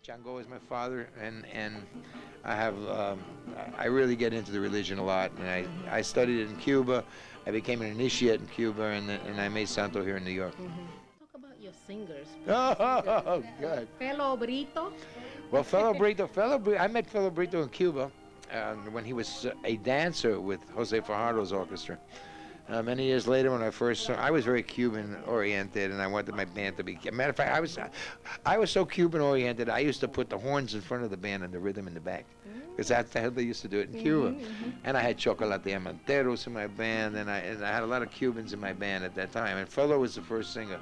Chango is my father, and I have I really get into the religion a lot, and I studied it in Cuba. I became an initiate in Cuba, and I made Santo here in New York. Talk about your singers. Oh, good. Fellow Brito. Well, I met Fellow Brito in Cuba when he was a dancer with Jose Fajardo's orchestra. Many years later, when I was very Cuban-oriented, and I wanted my band to be. Matter of fact, I was so Cuban-oriented, I used to put the horns in front of the band and the rhythm in the back, because that's how they used to do it in Cuba. And I had Chocolate Diamanteros in my band, and I had a lot of Cubans in my band at that time. And Fellow was the first singer.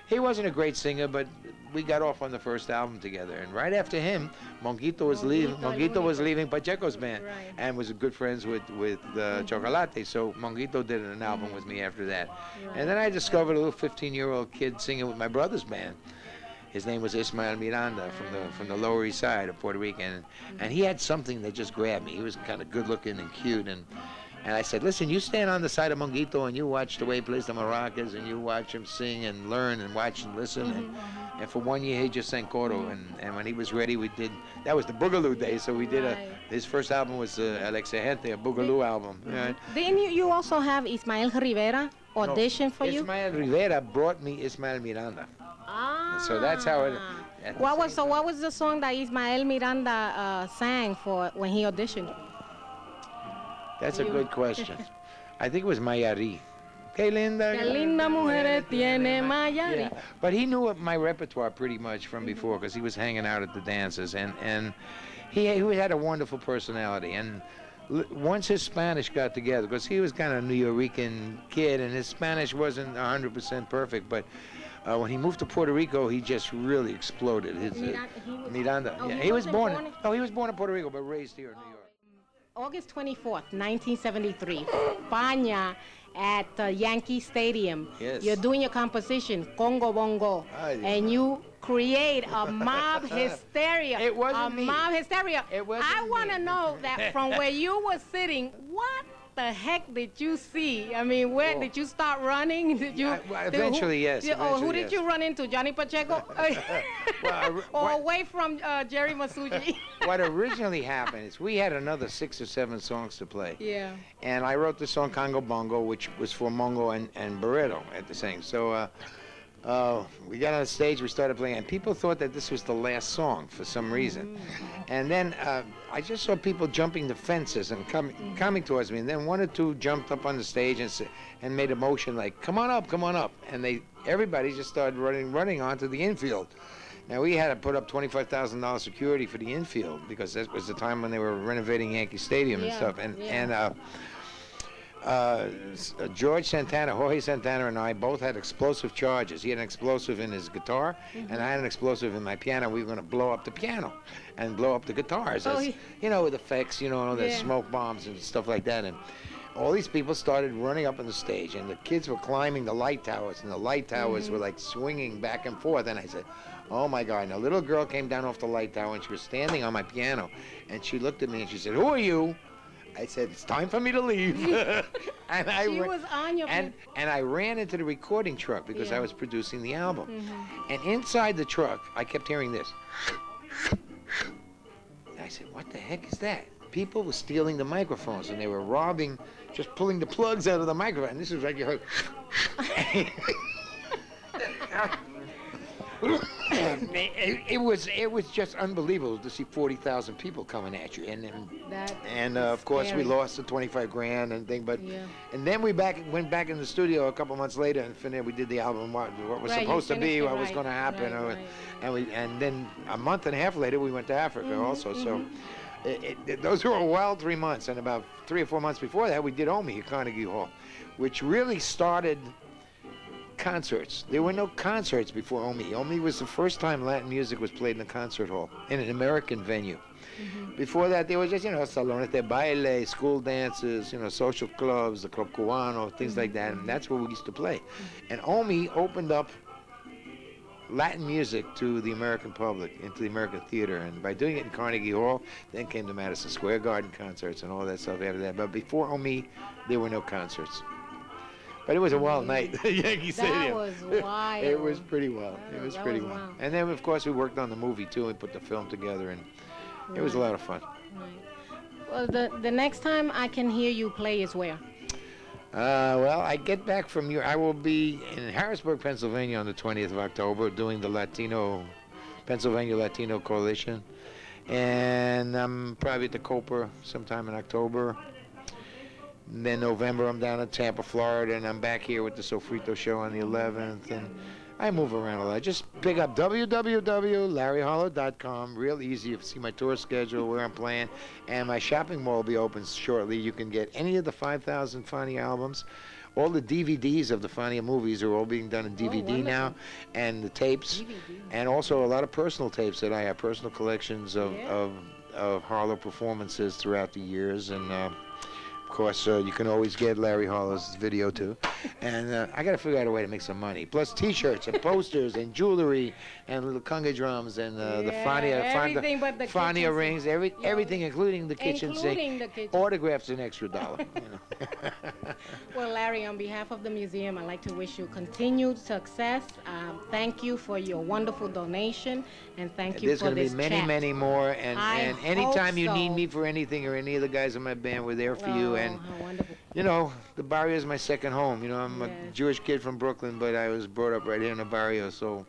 He wasn't a great singer, but we got off on the first album together. And right after him, Monguito was leaving Pacheco's band, and was good friends with Chocolate. So Monguito did an album with me after that. And then I discovered a little 15-year-old kid singing with my brother's band. His name was Ismael Miranda from the Lower East Side of Puerto Rico, and he had something that just grabbed me. He was kind of good-looking and cute, and I said, listen, you stand on the side of Monguito and you watch the way he plays the maracas, and you watch him sing and learn and watch and listen. And for 1 year, he just sang coro. And when he was ready, that was the Boogaloo days, so we did his first album was El Exigente, a Boogaloo album. Didn't you also have Ismael Rivera audition for you? Ismael Rivera brought me Ismael Miranda. So that's how it. What was the song that Ismael Miranda sang for when he auditioned? That's a good question. I think it was Mayari. Qué linda mujer tiene Mayari. Yeah. But he knew my repertoire pretty much from before, because he was hanging out at the dances, and he had a wonderful personality. And once his Spanish got together, because he was kind of a New Yorican kid, and his Spanish wasn't 100% perfect, but when he moved to Puerto Rico, he just really exploded. Miranda. Oh, yeah. He was born in Puerto Rico, but raised here in New York. August 24th, 1973, España at Yankee Stadium. Yes. You're doing your composition, Congo Bongo, and you create a mob hysteria. It wasn't me. Mob hysteria. It wasn't I want to know that from where you were sitting, what the heck did you see? I mean, where did you start running? Did you? Eventually, yes. Who did you run into? Johnny Pacheco? Or away from Jerry Masucci? What originally happened is we had another 6 or 7 songs to play. Yeah. And I wrote the song Congo Bongo, which was for Mongo and Barreto at the same. So we got on the stage, we started playing, and people thought that this was the last song for some reason. And then I just saw people jumping the fences and coming towards me, and then 1 or 2 jumped up on the stage and made a motion like, come on up, come on up. And everybody just started running onto the infield. Now, we had to put up $25,000 security for the infield, because that was the time when they were renovating Yankee Stadium and stuff. Jorge Santana and I both had explosive charges. He had an explosive in his guitar, and I had an explosive in my piano. We were going to blow up the piano and blow up the guitars, with effects, and all the smoke bombs and stuff like that. And all these people started running up on the stage, and the kids were climbing the light towers, and the light towers were like swinging back and forth. And I said, oh my God. And a little girl came down off the light tower, and she was standing on my piano, and she looked at me and she said, who are you? I said, it's time for me to leave. And I ran into the recording truck, because I was producing the album. And inside the truck, I kept hearing this. And I said, what the heck is that? People were stealing the microphones, and they were robbing, just pulling the plugs out of the microphone. And this is like you heard. It was just unbelievable to see 40,000 people coming at you, and of course we lost the 25 grand and thing, but and then we went back in the studio a couple months later, and we did the album, what was supposed to be, what was going to happen, and then a month and a half later we went to Africa also. So those were a wild 3 months, and about 3 or 4 months before that we did Omi at Carnegie Hall, which really started concerts. There were no concerts before Omi. Omi was the first time Latin music was played in a concert hall, in an American venue. Before that, there was just, salones de baile, school dances, social clubs, the Club Cubano, things like that, and that's where we used to play. And Omi opened up Latin music to the American public, into the American theater, and by doing it in Carnegie Hall, then came the Madison Square Garden concerts and all that stuff after that. But before Omi, there were no concerts. But it was a wild night at Yankee Stadium. That was wild. It was pretty wild. It was That pretty was wild. wild. And then, of course, we worked on the movie, too, and put the film together, and it was a lot of fun. Right. Well, the next time I can hear you play is where? Well, I get back from I will be in Harrisburg, Pennsylvania on the 20th of October doing the Pennsylvania Latino Coalition. And I'm probably at the Copa sometime in October. And then November, I'm down in Tampa, Florida, and I'm back here with the Sofrito show on the 11th. And I move around a lot. Just pick up www.larryharlow.com. Real easy. You see my tour schedule, where I'm playing. And my shopping mall will be open shortly. You can get any of the 5,000 Fania albums. All the DVDs of the Fania movies are all being done in DVD now. And the tapes. DVD. And also a lot of personal tapes that I have. Personal collections of Harlow performances throughout the years. And of course, you can always get Larry Harlow's video too, and I got to figure out a way to make some money. Plus T-shirts and posters and jewelry and little conga drums and the Fania rings, everything, including the kitchen sink, autographs an extra $1. You know. Well, Larry, on behalf of the museum, I'd like to wish you continued success. Thank you for your wonderful donation, and thank you There's for this There's going to be many, many more, and anytime you need so. me for anything or any of the guys in my band, we're there for you. And how wonderful. you know, the barrio is my second home. You know, I'm a Jewish kid from Brooklyn, but I was brought up right here in the barrio. So,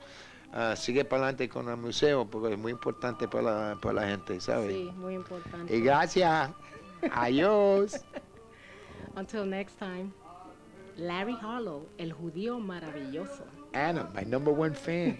sigue pa'lante con el museo, porque es muy importante para la gente, ¿sabes? Sí, muy importante. Y gracias. Adiós. Until next time, Larry Harlow, el judío maravilloso. Anna, my #1 fan.